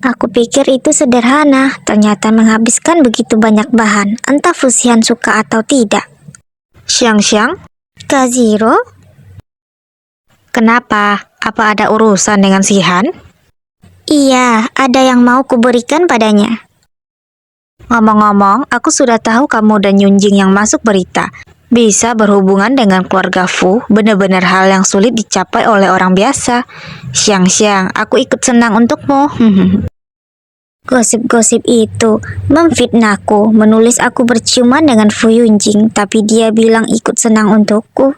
Aku pikir itu sederhana, ternyata menghabiskan begitu banyak bahan, entah Fusihan suka atau tidak. Xiang-Xiang, Kaziro, kenapa? Apa ada urusan dengan si Han? iya, ada yang mau kuberikan padanya. Ngomong-ngomong, aku sudah tahu kamu dan Yunjing yang masuk berita. Bisa berhubungan dengan keluarga Fu, benar-benar hal yang sulit dicapai oleh orang biasa. Xiang-Xiang, aku ikut senang untukmu. Gosip-gosip itu memfitnahku, menulis aku berciuman dengan Fu Yunjing, tapi dia bilang ikut senang untukku.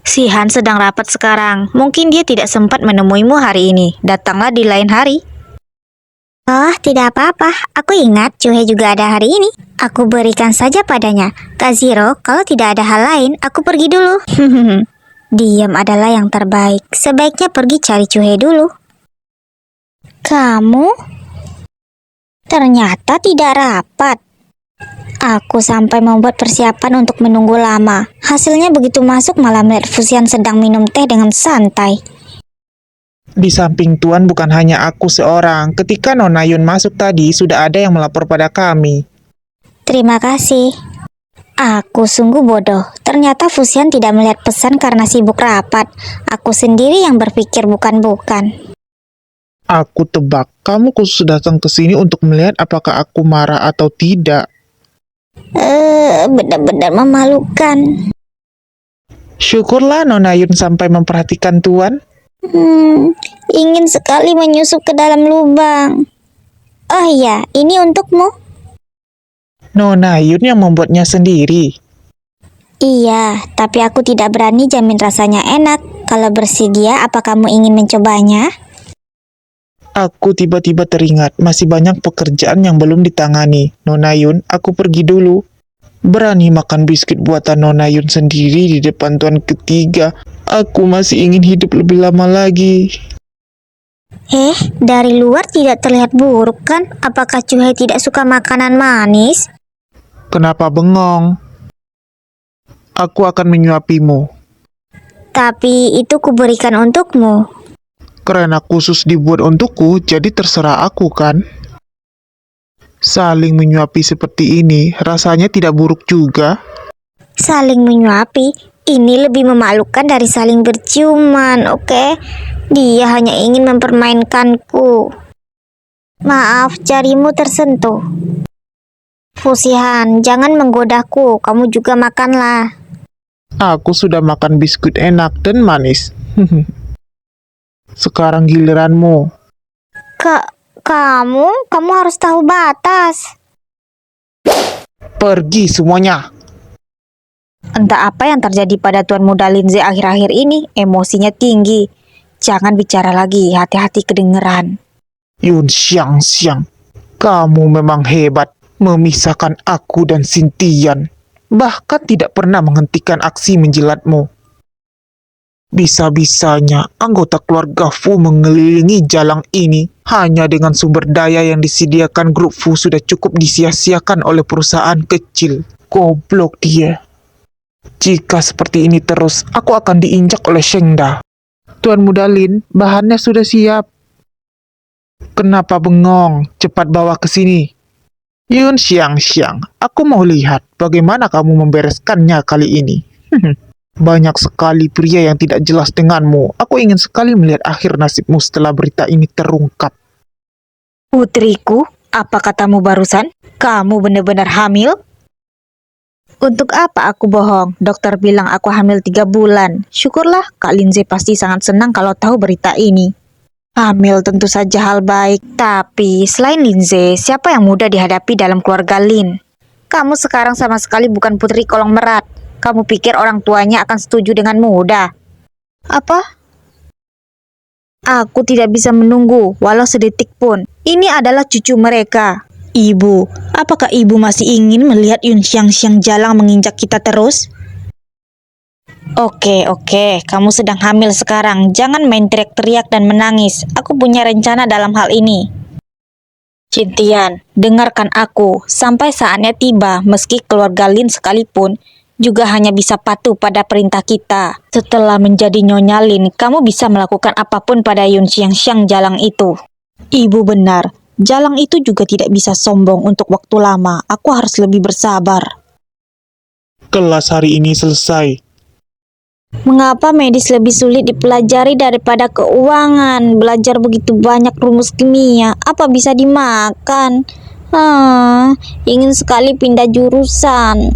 Si Han sedang rapat sekarang. Mungkin dia tidak sempat menemuimu hari ini. Datanglah di lain hari. Oh, tidak apa-apa. Aku ingat Cuhe juga ada hari ini. Aku berikan saja padanya. Kaziro, kalau tidak ada hal lain, aku pergi dulu. Diam adalah yang terbaik. Sebaiknya pergi cari Cuhe dulu. Kamu? Ternyata tidak rapat. Aku sampai membuat persiapan untuk menunggu lama. Hasilnya begitu masuk malah melihat Fusian sedang minum teh dengan santai. Di samping Tuan bukan hanya aku seorang. Ketika Nona Yun masuk tadi, sudah ada yang melapor pada kami. Terima kasih. Aku sungguh bodoh. Ternyata Fusian tidak melihat pesan karena sibuk rapat. Aku sendiri yang berpikir bukan-bukan. Aku tebak, kamu khusus datang ke sini untuk melihat apakah aku marah atau tidak. Benar-benar memalukan. Syukurlah Nona Yun sampai memperhatikan Tuan. Ingin sekali menyusup ke dalam lubang. Oh iya, ini untukmu. Nona Yun yang membuatnya sendiri. Iya, tapi aku tidak berani jamin rasanya enak. Kalau bersedia, apa kamu ingin mencobanya? Aku tiba-tiba teringat, masih banyak pekerjaan yang belum ditangani. Nona Yun, aku pergi dulu. Berani makan biskuit buatan Nona Yun sendiri di depan Tuan ketiga. Aku masih ingin hidup lebih lama lagi. Dari luar tidak terlihat buruk kan? Apakah Cuhe tidak suka makanan manis? Kenapa bengong? Aku akan menyuapimu. Tapi itu kuberikan untukmu. Karena khusus dibuat untukku, jadi terserah aku kan? Saling menyuapi seperti ini, rasanya tidak buruk juga. Saling menyuapi? Ini lebih memalukan dari saling berciuman, oke? Dia hanya ingin mempermainkanku. Maaf, jarimu tersentuh. Fusihan, jangan menggodaku. Kamu juga makanlah. Aku sudah makan biskuit enak dan manis. Sekarang giliranmu. Kamu harus tahu batas. Pergi semuanya. Entah apa yang terjadi pada Tuan Muda Linze akhir-akhir ini, emosinya tinggi. Jangan bicara lagi, hati-hati kedengeran. Yun Xiang-Xiang, kamu memang hebat memisahkan aku dan Xintian. Bahkan tidak pernah menghentikan aksi menjilatmu. Bisa-bisanya anggota keluarga Fu mengelilingi jalang ini hanya dengan sumber daya yang disediakan grup Fu sudah cukup disia-siakan oleh perusahaan kecil. Goblok dia. Jika seperti ini terus, aku akan diinjak oleh Shengda. Tuan Muda Lin, bahannya sudah siap. Kenapa bengong? Cepat bawa ke sini. Yun Xiang-Xiang, aku mau lihat bagaimana kamu membereskannya kali ini. Banyak sekali pria yang tidak jelas denganmu. Aku ingin sekali melihat akhir nasibmu setelah berita ini terungkap. Putriku, apa katamu barusan? Kamu benar-benar hamil? Untuk apa aku bohong? Dokter bilang aku hamil 3 bulan. Syukurlah, Kak Linze pasti sangat senang kalau tahu berita ini. Hamil tentu saja hal baik, tapi selain Linze, siapa yang mudah dihadapi dalam keluarga Lin? Kamu sekarang sama sekali bukan putri kolong merat. Kamu pikir orang tuanya akan setuju dengan mudah? Apa? Aku tidak bisa menunggu, walau sedetik pun. Ini adalah cucu mereka. Ibu, apakah ibu masih ingin melihat Yun Xiang-Xiang jalang menginjak kita terus? Oke, kamu sedang hamil sekarang. Jangan main teriak-teriak dan menangis. Aku punya rencana dalam hal ini. Cintian, dengarkan aku. Sampai saatnya tiba, meski keluarga Lin sekalipun, juga hanya bisa patuh pada perintah kita. Setelah menjadi Nyonya Lin, kamu bisa melakukan apapun pada Yun Xiang-Xiang jalang itu. Ibu benar, Jalang itu juga tidak bisa sombong untuk waktu lama. Aku harus lebih bersabar. Kelas hari ini selesai. Mengapa medis lebih sulit dipelajari daripada keuangan? Belajar begitu banyak rumus kimia, apa bisa dimakan? Ingin sekali pindah jurusan.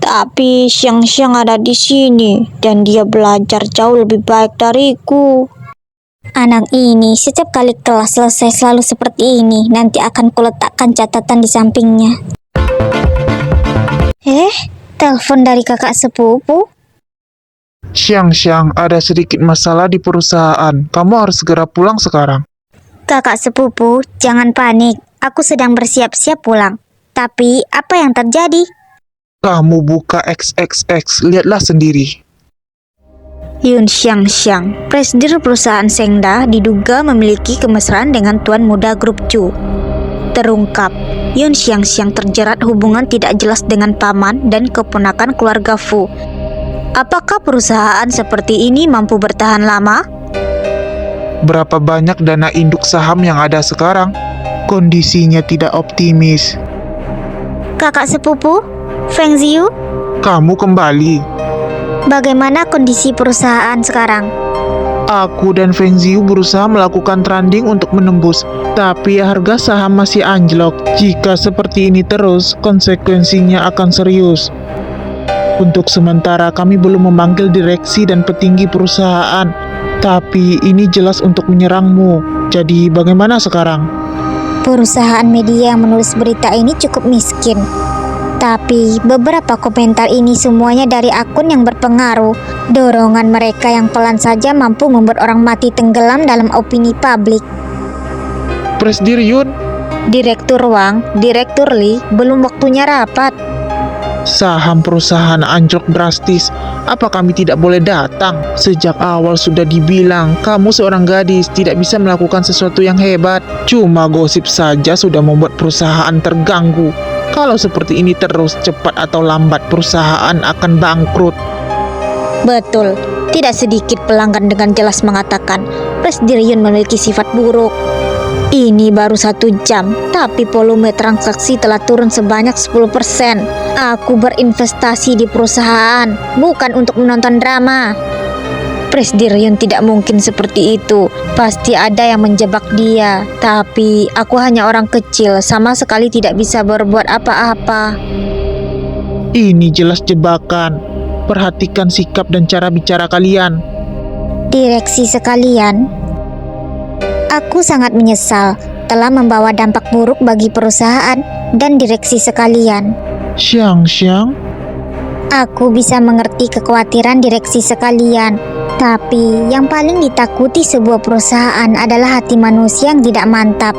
Tapi Xiang ada di sini dan dia belajar jauh lebih baik dariku. Anak ini setiap kali kelas selesai selalu seperti ini. Nanti akan kuletakkan catatan di sampingnya. Telepon dari kakak sepupu. Xiang, ada sedikit masalah di perusahaan. Kamu harus segera pulang sekarang. Kakak sepupu, jangan panik. Aku sedang bersiap-siap pulang. Tapi apa yang terjadi? Kamu buka XXX, lihatlah sendiri. Yun Xiang, presiden perusahaan Sengda diduga memiliki kemesraan dengan tuan muda grup Chu. Terungkap, Yun Xiang terjerat hubungan tidak jelas dengan paman dan keponakan keluarga Fu. Apakah perusahaan seperti ini mampu bertahan lama? Berapa banyak dana induk saham yang ada sekarang? Kondisinya tidak optimis. Kakak sepupu, Feng Ziyu, Kamu kembali. bagaimana kondisi perusahaan sekarang? Aku dan Feng Ziyu berusaha melakukan trending untuk menembus, tapi harga saham masih anjlok. Jika seperti ini terus, konsekuensinya akan serius. Untuk sementara kami belum memanggil direksi dan petinggi perusahaan, tapi ini jelas untuk menyerangmu. Jadi bagaimana sekarang? Perusahaan media yang menulis berita ini cukup miskin. Tapi beberapa komentar ini semuanya dari akun yang berpengaruh. Dorongan mereka yang pelan saja mampu membuat orang mati tenggelam dalam opini publik. Presdir Yun, Direktur Wang, Direktur Li, belum waktunya rapat. saham perusahaan anjlok drastis. Apa kami tidak boleh datang? Sejak awal sudah dibilang, kamu seorang gadis tidak bisa melakukan sesuatu yang hebat. Cuma gosip saja sudah membuat perusahaan terganggu. Kalau seperti ini terus, cepat atau lambat perusahaan akan bangkrut. Betul, tidak sedikit pelanggan dengan jelas mengatakan Presiden Yun memiliki sifat buruk. Ini baru 1 jam, tapi volume transaksi telah turun sebanyak 10%. Aku berinvestasi di perusahaan, bukan untuk menonton drama. Presiden Yun tidak mungkin seperti itu. Pasti ada yang menjebak dia. Tapi aku hanya orang kecil, sama sekali tidak bisa berbuat apa-apa. Ini jelas jebakan. Perhatikan sikap dan cara bicara kalian. Direksi sekalian, aku sangat menyesal telah membawa dampak buruk bagi perusahaan dan direksi sekalian. Xiang, Aku bisa mengerti kekhawatiran direksi sekalian, tapi yang paling ditakuti sebuah perusahaan adalah hati manusia yang tidak mantap.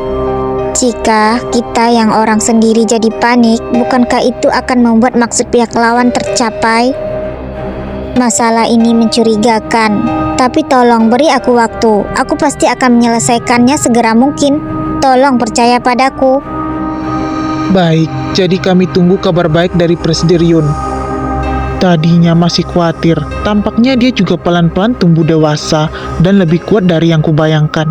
Jika kita yang orang sendiri jadi panik, bukankah itu akan membuat maksud pihak lawan tercapai? Masalah ini mencurigakan, tapi tolong beri aku waktu. Aku pasti akan menyelesaikannya segera mungkin. Tolong percaya padaku. baik, jadi kami tunggu kabar baik dari Presiden Yun. Tadinya masih khawatir, tampaknya dia juga pelan-pelan tumbuh dewasa dan lebih kuat dari yang kubayangkan.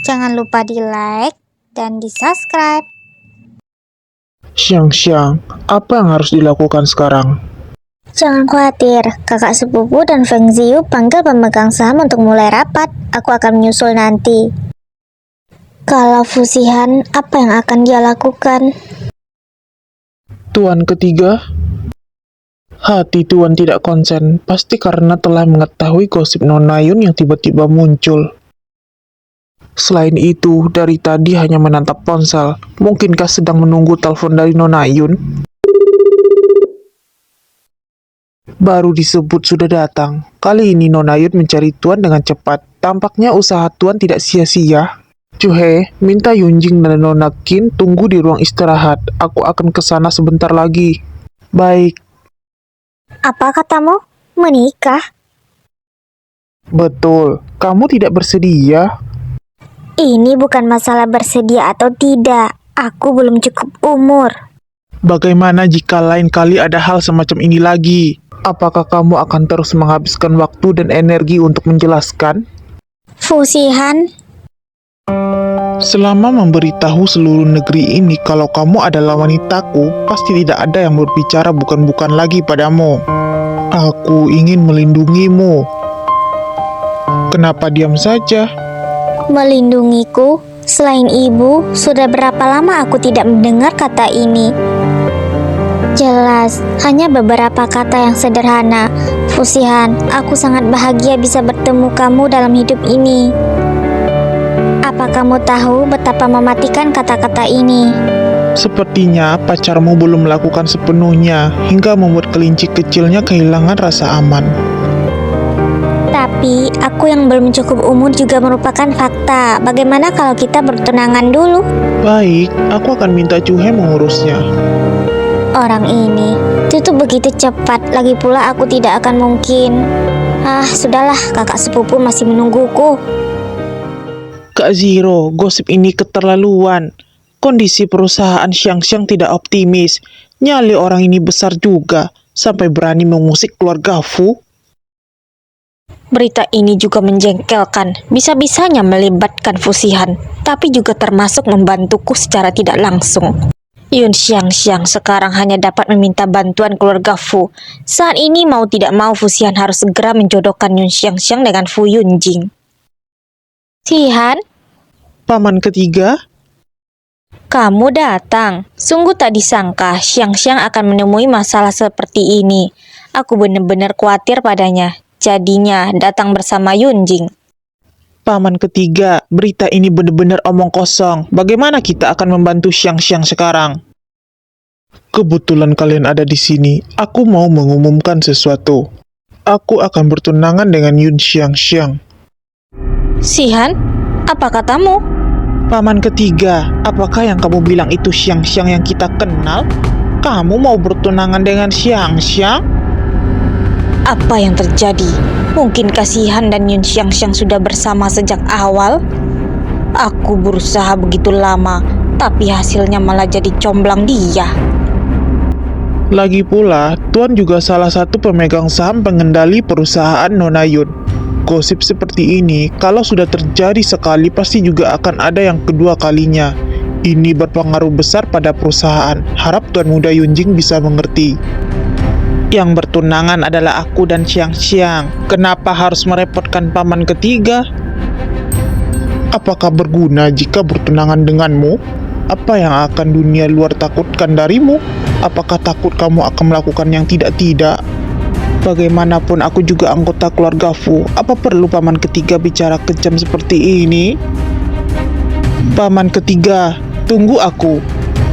Jangan lupa di like dan di subscribe. Xiang, apa yang harus dilakukan sekarang? Jangan khawatir, kakak sepupu dan Feng Ziyu panggil pemegang saham untuk mulai rapat. Aku akan menyusul nanti. Kalau Fusihan, apa yang akan dia lakukan? Tuan ketiga, hati Tuan tidak konsen, pasti karena telah mengetahui gosip Nona Yun yang tiba-tiba muncul. Selain itu, dari tadi hanya menatap ponsel. Mungkinkah sedang menunggu telepon dari Nona Yun? Baru disebut sudah datang. Kali ini Nona Yun mencari Tuan dengan cepat. Tampaknya usaha Tuan tidak sia-sia. Cuhe, minta Yunjing dan Nona Qin tunggu di ruang istirahat. Aku akan ke sana sebentar lagi. Baik. Apa katamu? Menikah? Betul. Kamu tidak bersedia? Ini bukan masalah bersedia atau tidak. Aku belum cukup umur. Bagaimana jika lain kali ada hal semacam ini lagi? Apakah kamu akan terus menghabiskan waktu dan energi untuk menjelaskan? Fusihan, Selama memberitahu seluruh negeri ini kalau kamu adalah wanitaku, pasti tidak ada yang berbicara bukan-bukan lagi padamu. Aku ingin melindungimu. Kenapa diam saja? Melindungiku? Selain ibu, sudah berapa lama aku tidak mendengar kata ini? Jelas, hanya beberapa kata yang sederhana. Fusihan, aku sangat bahagia bisa bertemu kamu dalam hidup ini. Apa kamu tahu betapa mematikan kata-kata ini? Sepertinya pacarmu belum melakukan sepenuhnya hingga membuat kelinci kecilnya kehilangan rasa aman. Tapi, aku yang belum cukup umur juga merupakan fakta. Bagaimana kalau kita bertunangan dulu? Baik, aku akan minta Cuhe mengurusnya. Orang ini, itu begitu cepat. Lagi pula aku tidak akan mungkin. Sudahlah, kakak sepupu masih menungguku. Kak Zero, gosip ini keterlaluan. Kondisi perusahaan Xiang-Xiang tidak optimis. Nyali orang ini besar juga, sampai berani mengusik keluarga Fu. Berita ini juga menjengkelkan, bisa-bisanya melibatkan Fusihan, tapi juga termasuk membantuku secara tidak langsung. Yun Xiang-Xiang sekarang hanya dapat meminta bantuan keluarga Fu. Saat ini mau tidak mau Fusihan harus segera menjodohkan Yun Xiang-Xiang dengan Fu Yunjing. Sihan, Paman ketiga, kamu datang. Sungguh tak disangka Xiang-Xiang akan menemui masalah seperti ini. Aku benar-benar khawatir padanya. Jadinya datang bersama Yunjing. Paman ketiga, berita ini benar-benar omong kosong. Bagaimana kita akan membantu Xiang-Xiang sekarang? Kebetulan kalian ada di sini, aku mau mengumumkan sesuatu. Aku akan bertunangan dengan Yun Xiang-Xiang. Sihan, apa katamu? Paman ketiga, apakah yang kamu bilang itu Xiang-Xiang yang kita kenal? Kamu mau bertunangan dengan Xiang-Xiang? Apa yang terjadi? Mungkin Kasihan dan Yun Xiang-Xiang sudah bersama sejak awal? Aku berusaha begitu lama, tapi hasilnya malah jadi comblang dia. Lagi pula, Tuan juga salah satu pemegang saham pengendali perusahaan Nona Yun. Gosip seperti ini, kalau sudah terjadi sekali, pasti juga akan ada yang kedua kalinya. Ini berpengaruh besar pada perusahaan. Harap Tuan Muda Yunjing bisa mengerti. Yang bertunangan adalah aku dan Xiang-Xiang. Kenapa harus merepotkan paman ketiga? Apakah berguna jika bertunangan denganmu? Apa yang akan dunia luar takutkan darimu? Apakah takut kamu akan melakukan yang tidak-tidak? Bagaimanapun aku juga anggota keluarga Fu. Apa perlu paman ketiga bicara kejam seperti ini? Paman ketiga, tunggu aku.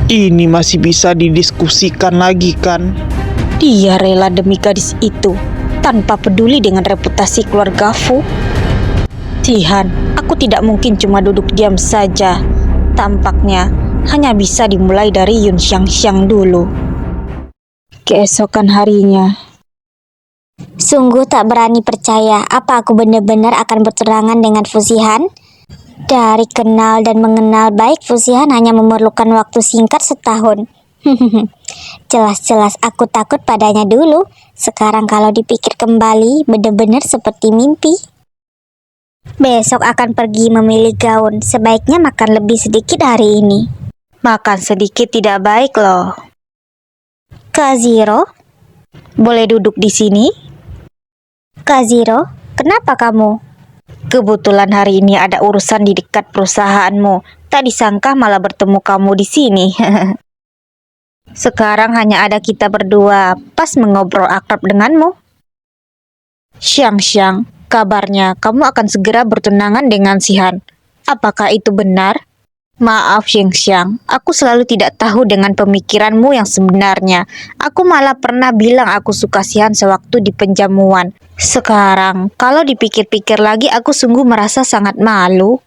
Ini masih bisa didiskusikan lagi kan? Dia rela demi gadis itu, tanpa peduli dengan reputasi keluarga Fu. Sihan, aku tidak mungkin cuma duduk diam saja. Tampaknya hanya bisa dimulai dari Yun Xiang-Xiang dulu. Keesokan harinya, Sungguh tak berani percaya apa aku benar-benar akan bertunangan dengan Fusihan. Dari kenal dan mengenal baik Fusihan hanya memerlukan waktu singkat setahun. Jelas-jelas aku takut padanya dulu. Sekarang kalau dipikir kembali, benar-benar seperti mimpi. Besok akan pergi memilih gaun. Sebaiknya makan lebih sedikit hari ini. makan sedikit tidak baik loh. Kak Zero? Boleh duduk di sini? Kak Zero, kenapa kamu? Kebetulan hari ini ada urusan di dekat perusahaanmu. Tak disangka malah bertemu kamu di sini. Sekarang hanya ada kita berdua, pas mengobrol akrab denganmu. Xiang-Xiang, kabarnya kamu akan segera bertunangan dengan Sihan. Apakah itu benar? Maaf Xiang-Xiang, aku selalu tidak tahu dengan pemikiranmu yang sebenarnya. Aku malah pernah bilang aku suka Sihan sewaktu di penjamuan. Sekarang, kalau dipikir-pikir lagi aku sungguh merasa sangat malu.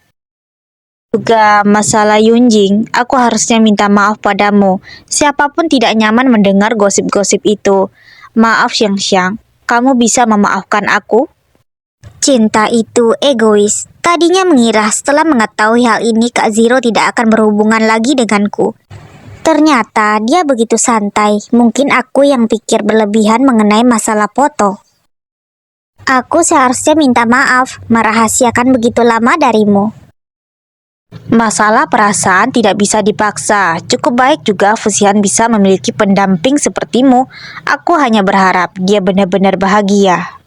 Juga masalah Yunjing, aku harusnya minta maaf padamu. Siapapun tidak nyaman mendengar gosip-gosip itu. Maaf Xiang-Xiang, kamu bisa memaafkan aku? Cinta itu egois. Tadinya mengira setelah mengetahui hal ini Kak Zero tidak akan berhubungan lagi denganku. Ternyata dia begitu santai. Mungkin aku yang pikir berlebihan mengenai masalah foto. Aku seharusnya minta maaf merahasiakan begitu lama darimu. Masalah perasaan tidak bisa dipaksa. Cukup baik juga Fusian bisa memiliki pendamping sepertimu. Aku hanya berharap dia benar-benar bahagia.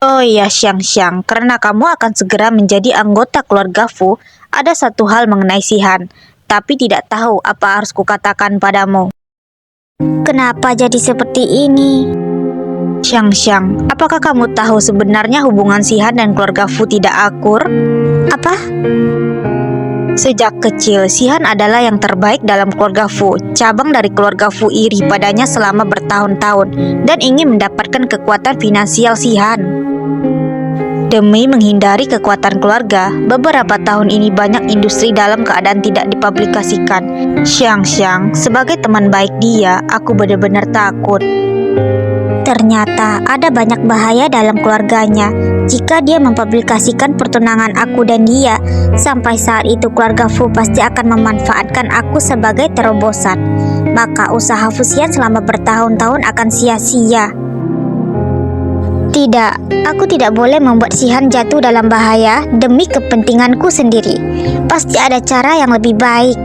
Oh iya, Xiang, karena kamu akan segera menjadi anggota keluarga Fu, ada satu hal mengenai Sihan, tapi tidak tahu apa harus kukatakan padamu. Kenapa jadi seperti ini? Xiang, apakah kamu tahu sebenarnya hubungan Sihan dan keluarga Fu tidak akur? Apa? Sejak kecil, Sihan adalah yang terbaik dalam keluarga Fu. Cabang dari keluarga Fu iri padanya selama bertahun-tahun dan ingin mendapatkan kekuatan finansial Sihan. Demi menghindari kekuatan keluarga, beberapa tahun ini banyak industri dalam keadaan tidak dipublikasikan. Xiang, sebagai teman baik dia, aku benar-benar takut. Ternyata ada banyak bahaya dalam keluarganya. Jika dia mempublikasikan pertunangan aku dan dia, sampai saat itu keluarga Fu pasti akan memanfaatkan aku sebagai terobosan. Maka usaha Fusian selama bertahun-tahun akan sia-sia. Tidak, aku tidak boleh membuat Sihan jatuh dalam bahaya demi kepentinganku sendiri. Pasti ada cara yang lebih baik.